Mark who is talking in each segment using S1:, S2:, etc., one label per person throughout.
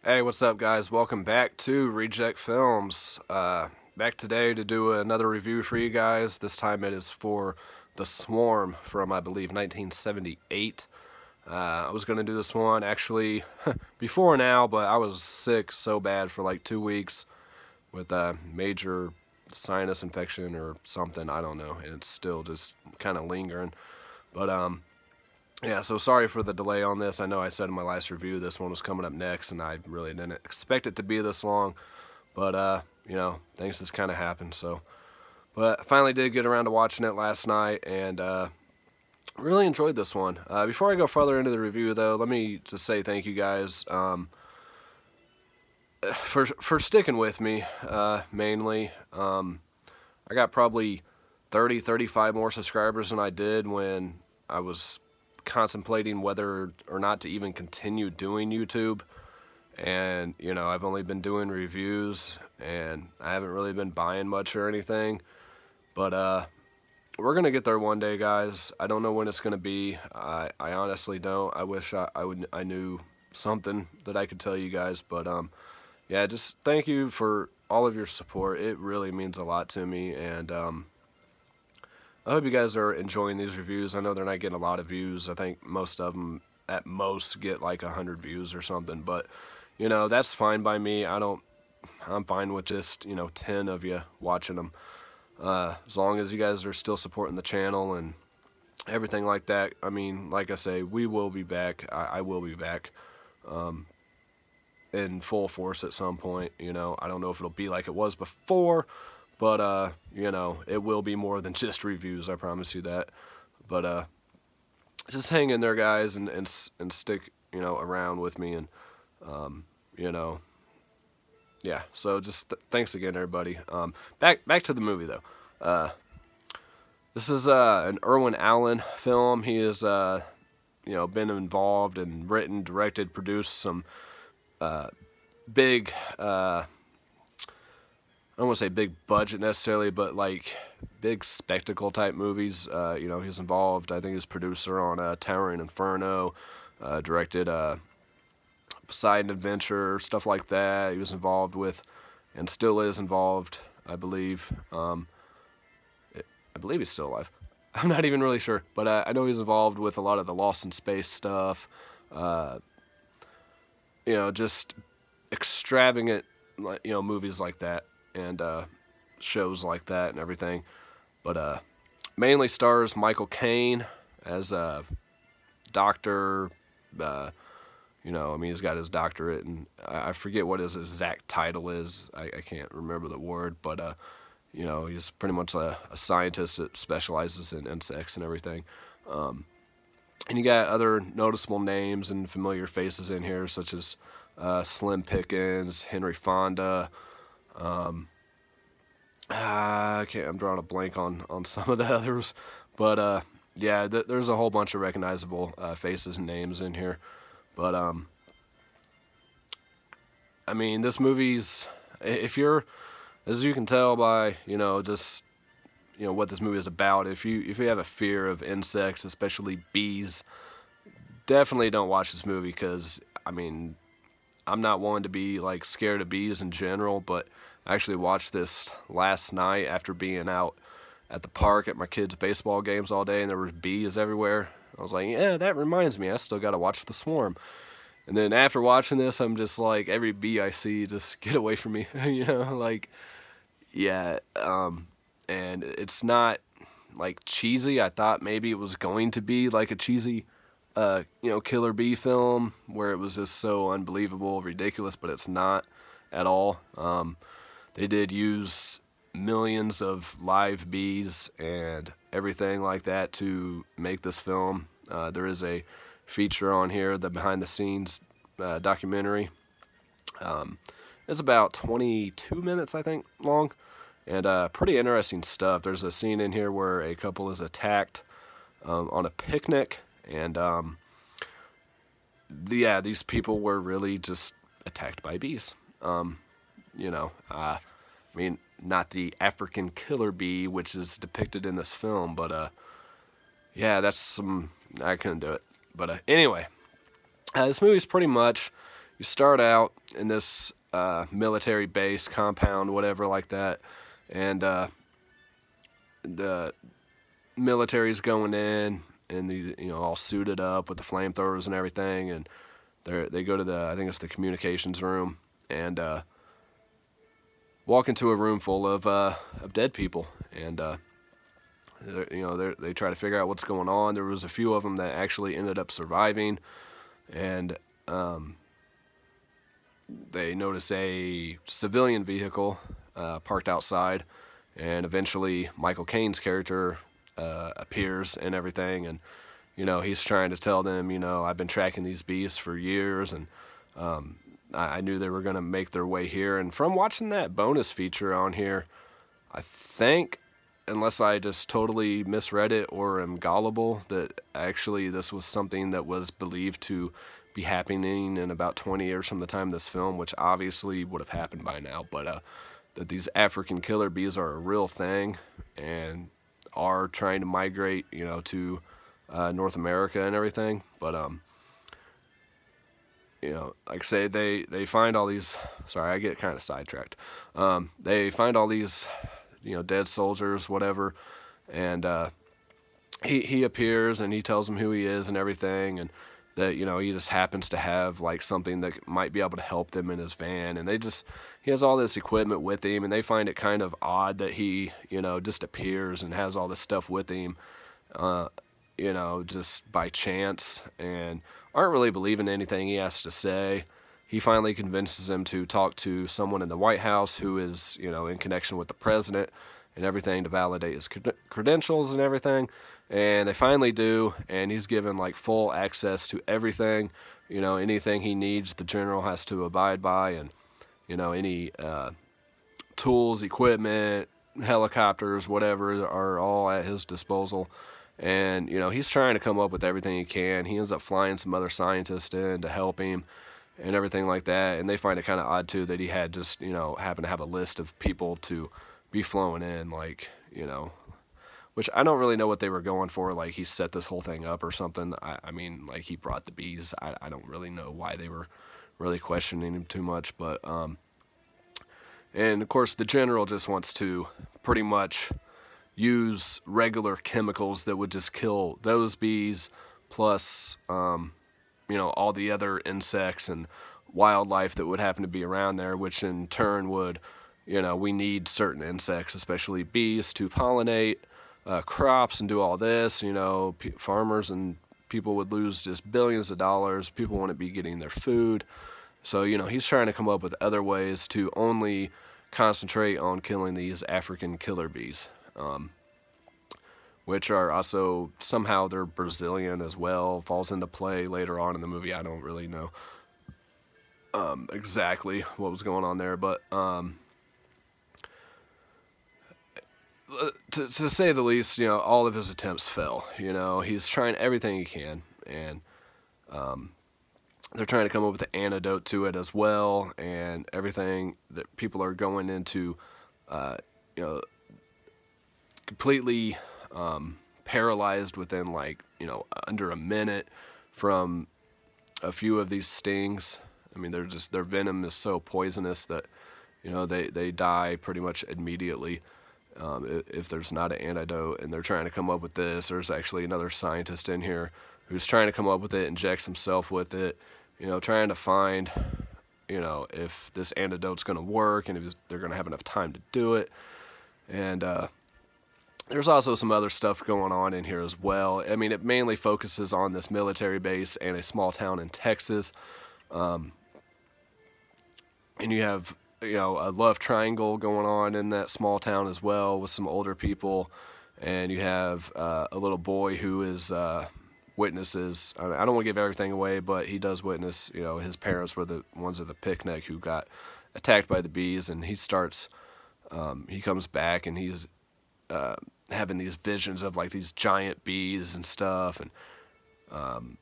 S1: Hey, what's up, guys? Welcome back to Reject Films. Back today to do another review for you guys. This time it is for The Swarm from, I believe, 1978. I was going to do this one actually before now, but I was sick so bad for like 2 weeks with a major sinus infection or something. I don't know, and it's still just kind of lingering. But yeah, so sorry for the delay on this. I know I said in my last review this one was coming up next, and I really didn't expect it to be this long. But, things just kind of happened. So, but I finally did get around to watching it last night, and really enjoyed this one. Before I go further into the review, though, let me just say thank you guys for sticking with me, mainly. I got probably 35 more subscribers than I did when I was contemplating whether or not to even continue doing YouTube. And, I've only been doing reviews, and I haven't really been buying much or anything. But, we're going to get there one day, guys. I don't know when it's going to be. I honestly don't. I wish I knew something that I could tell you guys. But, yeah, just thank you for all of your support. It really means a lot to me, and, I hope you guys are enjoying these reviews. I know they're not getting a lot of views. I think most of them at most get like 100 views or something. But, that's fine by me. I'm fine with just, 10 of you watching them. As long as you guys are still supporting the channel and everything like that. I mean, like I say, we will be back. I will be back in full force at some point. I don't know if it'll be like it was before. But, it will be more than just reviews, I promise you that. But, just hang in there, guys, and stick, around with me. And, yeah. So just thanks again, everybody. Back to the movie, though. This is an Irwin Allen film. He has, been involved and written, directed, produced some big... I don't want to say big budget necessarily, but like big spectacle type movies. He's involved. I think he's producer on Towering Inferno, directed Poseidon Adventure, stuff like that. He was involved with, and still is involved, I believe. I believe he's still alive. I'm not even really sure, but I know he's involved with a lot of the Lost in Space stuff. Just extravagant, movies like that. And shows like that and everything. But mainly stars Michael Caine as a doctor. He's got his doctorate, and I forget what his exact title is. I can't remember the word, but, he's pretty much a scientist that specializes in insects and everything. And you got other noticeable names and familiar faces in here, such as Slim Pickens, Henry Fonda, I'm drawing a blank on some of the others, but yeah, there's a whole bunch of recognizable faces and names in here. But this movie's, if you're, as you can tell by just what this movie is about, if you have a fear of insects, especially bees, definitely don't watch this movie, because I'm not one to be like scared of bees in general, but I actually watched this last night after being out at the park at my kids' baseball games all day, and there were bees everywhere. I was like, yeah, that reminds me, I still got to watch The Swarm. And then after watching this, I'm just like, every bee I see, just get away from me, yeah. And it's not like cheesy. I thought maybe it was going to be like a cheesy killer bee film where it was just so unbelievable, ridiculous, but it's not at all. They did use millions of live bees and everything like that to make this film. There is a feature on here, the behind the scenes documentary. It's about 22 minutes, I think, long, and pretty interesting stuff. There's a scene in here where a couple is attacked on a picnic, and these people were really just attacked by bees. Not the African killer bee, which is depicted in this film, but I couldn't do it. But anyway, this movie's pretty much, you start out in this military base compound, whatever like that, and the military's going in, and the all suited up with the flamethrowers and everything, and they go to I think it's the communications room, and walk into a room full of dead people, and they try to figure out what's going on. There was a few of them that actually ended up surviving, and they notice a civilian vehicle parked outside, and eventually Michael Caine's character appears and everything, and he's trying to tell them, I've been tracking these beasts for years, and I knew they were going to make their way here. And from watching that bonus feature on here, I think, unless I just totally misread it or am gullible, that actually this was something that was believed to be happening in about 20 years from the time of this film, which obviously would have happened by now, but that these African killer bees are a real thing and are trying to migrate, to North America and everything. But like I say, they find all these. Sorry, I get kind of sidetracked. They find all these, dead soldiers, whatever, and he appears and he tells them who he is and everything, and that he just happens to have like something that might be able to help them in his van, and he has all this equipment with him, and they find it kind of odd that he just appears and has all this stuff with him, just by chance, and aren't really believing anything he has to say. He finally convinces him to talk to someone in the White House who is, in connection with the president and everything, to validate his credentials and everything. And they finally do, and he's given like full access to everything. Anything he needs, the general has to abide by, and any tools, equipment, helicopters, whatever, are all at his disposal. And he's trying to come up with everything he can. He ends up flying some other scientists in to help him and everything like that. And they find it kind of odd too that he had just happened to have a list of people to be flown in, like which I don't really know what they were going for. Like, he set this whole thing up or something. I mean, like, he brought the bees. I don't really know why they were really questioning him too much. But, and of course, the general just wants to pretty much use regular chemicals that would just kill those bees, plus, all the other insects and wildlife that would happen to be around there, which in turn would, we need certain insects, especially bees, to pollinate crops and do all this. Farmers and people would lose just billions of dollars. People wouldn't be getting their food. So, he's trying to come up with other ways to only concentrate on killing these African killer bees, which are also, somehow they're Brazilian as well. Falls into play later on in the movie. I don't really know exactly what was going on there, but to say the least, all of his attempts fell. He's trying everything he can, and they're trying to come up with an antidote to it as well, and everything that people are going into, completely paralyzed within under a minute from a few of these stings. I mean, their venom is so poisonous that they die pretty much immediately. If there's not an antidote, and they're trying to come up with this. There's actually another scientist in here who's trying to come up with it, injects himself with it, trying to find, if this antidote's going to work, and if they're going to have enough time to do it. And there's also some other stuff going on in here as well. I mean, it mainly focuses on this military base and a small town in Texas. And you have a love triangle going on in that small town as well, with some older people, and you have a little boy who is witnesses. I don't want to give everything away, but he does witness. His parents were the ones at the picnic who got attacked by the bees, and he starts. He comes back, and he's having these visions of like these giant bees and stuff, and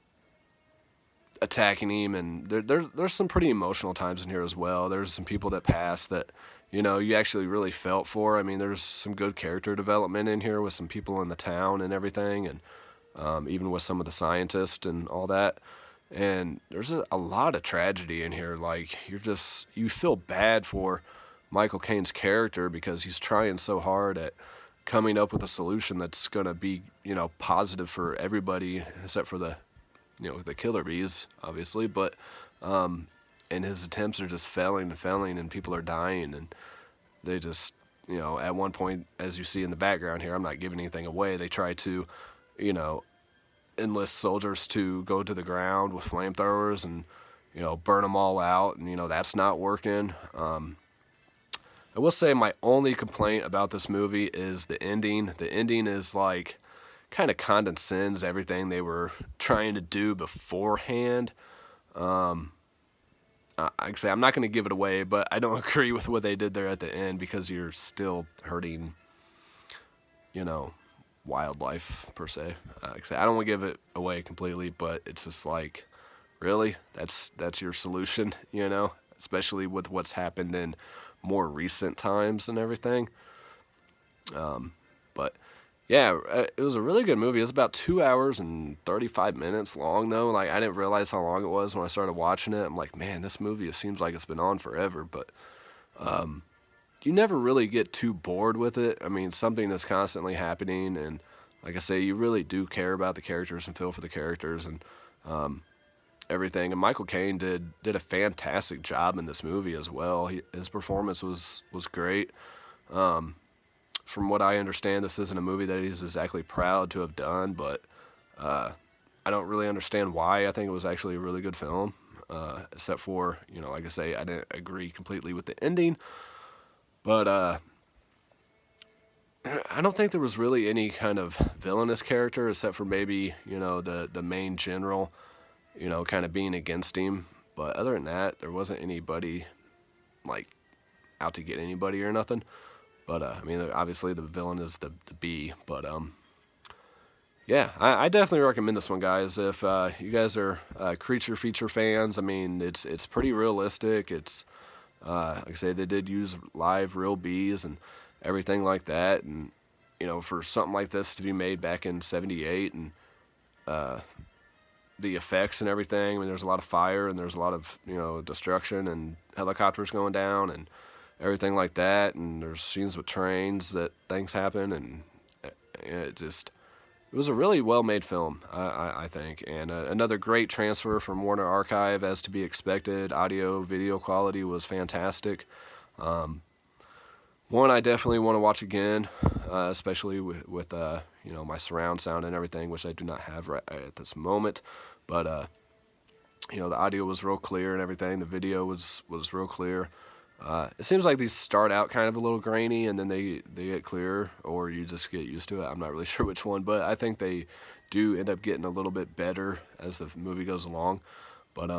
S1: attacking him, and there's some pretty emotional times in here as well. There's some people that pass that you actually really felt for. I mean, there's some good character development in here with some people in the town and everything, and even with some of the scientists and all that. And there's a lot of tragedy in here. Like, you feel bad for Michael Caine's character because he's trying so hard at coming up with a solution that's going to be, positive for everybody except for the killer bees, obviously. But, and his attempts are just failing and failing, and people are dying. And they just, at one point, as you see in the background here, I'm not giving anything away, they try to, you know, enlist soldiers to go to the ground with flamethrowers and, burn them all out. And, that's not working. I will say my only complaint about this movie is the ending. The ending is like kind of condescends everything they were trying to do beforehand. Like I say, I'm not going to give it away, but I don't agree with what they did there at the end because you're still hurting, wildlife per se. Like I say, I don't want to give it away completely, but it's just like, really, that's your solution, especially with what's happened in more recent times and everything. But yeah, it was a really good movie. It was about 2 hours and 35 minutes long, though. Like, I didn't realize how long it was when I started watching it. I'm like, man, this movie, it seems like it's been on forever. But you never really get too bored with it. I mean, something is constantly happening. And like I say, you really do care about the characters and feel for the characters and everything. And Michael Caine did a fantastic job in this movie as well. His performance was great. From what I understand, this isn't a movie that he's exactly proud to have done, but I don't really understand why. I think it was actually a really good film, except for, like I say, I didn't agree completely with the ending. But I don't think there was really any kind of villainous character, except for maybe, the main general, kind of being against him. But other than that, there wasn't anybody, like, out to get anybody or nothing. But, I mean, obviously the villain is the bee. But, yeah, I definitely recommend this one, guys. If you guys are creature feature fans, I mean, it's pretty realistic. It's, like I say, they did use live real bees and everything like that. And, for something like this to be made back in 78 and the effects and everything, I mean, there's a lot of fire and there's a lot of, destruction and helicopters going down and everything like that, and there's scenes with trains that things happen, and it was a really well-made film, I think, and another great transfer from Warner Archive as to be expected. Audio, video quality was fantastic. One I definitely want to watch again, especially with my surround sound and everything, which I do not have right at this moment, but the audio was real clear and everything. The video was real clear. It seems like these start out kind of a little grainy and then they get clearer, or you just get used to it. I'm not really sure which one, but I think they do end up getting a little bit better as the movie goes along. But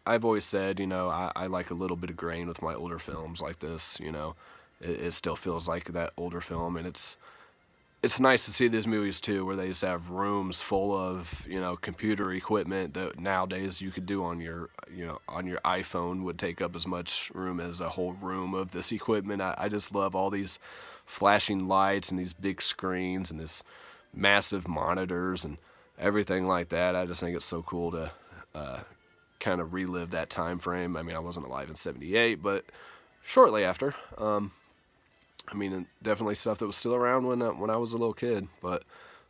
S1: I've always said, I like a little bit of grain with my older films like this. It still feels like that older film, and it's nice to see these movies too, where they just have rooms full of, computer equipment that nowadays you could do on your iPhone would take up as much room as a whole room of this equipment. I just love all these flashing lights and these big screens and this massive monitors and everything like that. I just think it's so cool to kind of relive that time frame. I mean, I wasn't alive in 78, but shortly after. I mean, definitely stuff that was still around when I was a little kid, but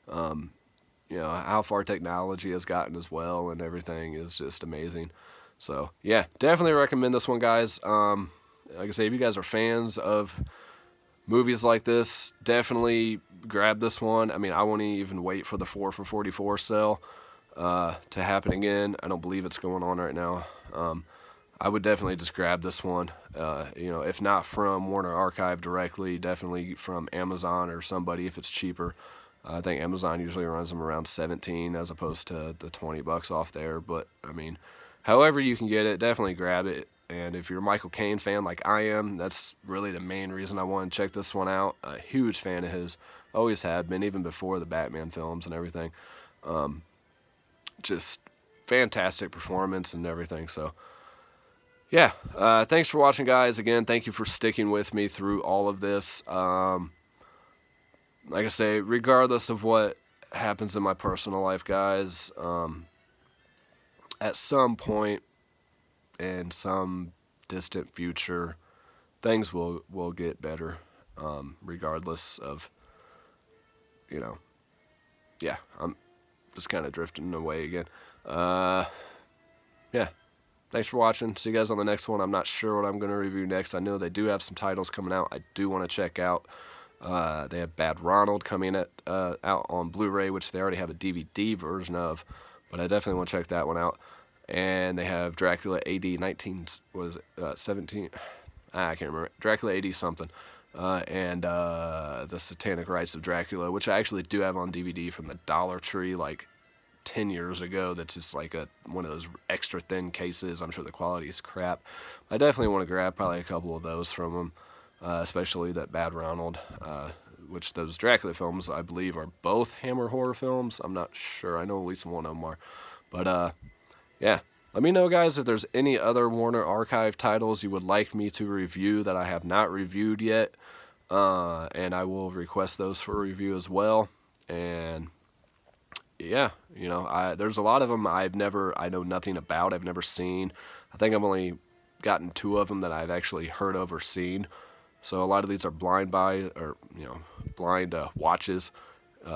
S1: how far technology has gotten as well and everything is just amazing. So yeah, definitely recommend this one, guys. Like I say, if you guys are fans of movies like this, definitely grab this one. I mean, I won't even wait for the 4 for $44 sale to happen again. I don't believe it's going on right now. I would definitely just grab this one. If not from Warner Archive directly, definitely from Amazon or somebody if it's cheaper. I think Amazon usually runs them around 17 as opposed to the $20 off there. But I mean, however you can get it, definitely grab it. And if you're a Michael Caine fan like I am, that's really the main reason I want to check this one out. A huge fan of his, always have been, even before the Batman films and everything. Just fantastic performance and everything. So yeah, thanks for watching, guys. Again, thank you for sticking with me through all of this. Like I say, regardless of what happens in my personal life, guys, at some point in some distant future, things will get better, regardless of, you know, yeah, I'm just kind of drifting away again. Yeah, thanks for watching. See you guys on the next one. I'm not sure what I'm going to review next. I know they do have some titles coming out I do want to check out. They have Bad Ronald coming out on Blu-ray, which they already have a DVD version of, but I definitely want to check that one out. And they have Dracula AD 19, was it, 17? I can't remember. Dracula AD something. And The Satanic Rites of Dracula, which I actually do have on DVD from the Dollar Tree like 10 years ago. That's just like one of those extra thin cases. I'm sure the quality is crap. I definitely want to grab probably a couple of those from them, especially that Bad Ronald, which those Dracula films, I believe, are both Hammer horror films. I'm not sure. I know at least one of them are. But, yeah. Let me know, guys, if there's any other Warner Archive titles you would like me to review that I have not reviewed yet. And I will request those for review as well. And yeah, you know, there's a lot of them I know nothing about. I've never seen. I think I've only gotten 2 of them that I've actually heard of or seen. So a lot of these are blind watches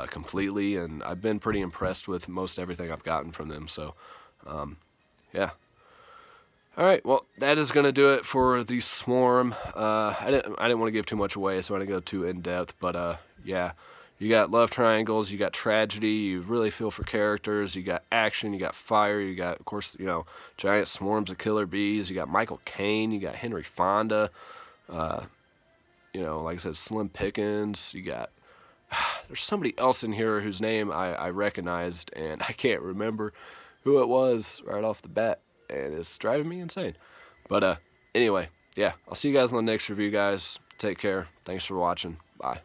S1: completely. And I've been pretty impressed with most everything I've gotten from them. So, yeah. Alright, well, that is going to do it for the Swarm. I didn't want to give too much away, so I didn't go too in-depth, but, yeah. You got love triangles, you got tragedy, you really feel for characters, you got action, you got fire, you got, of course, you know, giant swarms of killer bees, you got Michael Caine, you got Henry Fonda, you know, like I said, Slim Pickens, you got, there's somebody else in here whose name I recognized, and I can't remember who it was right off the bat, and it's driving me insane. But anyway, yeah, I'll see you guys on the next review, guys. Take care. Thanks for watching. Bye.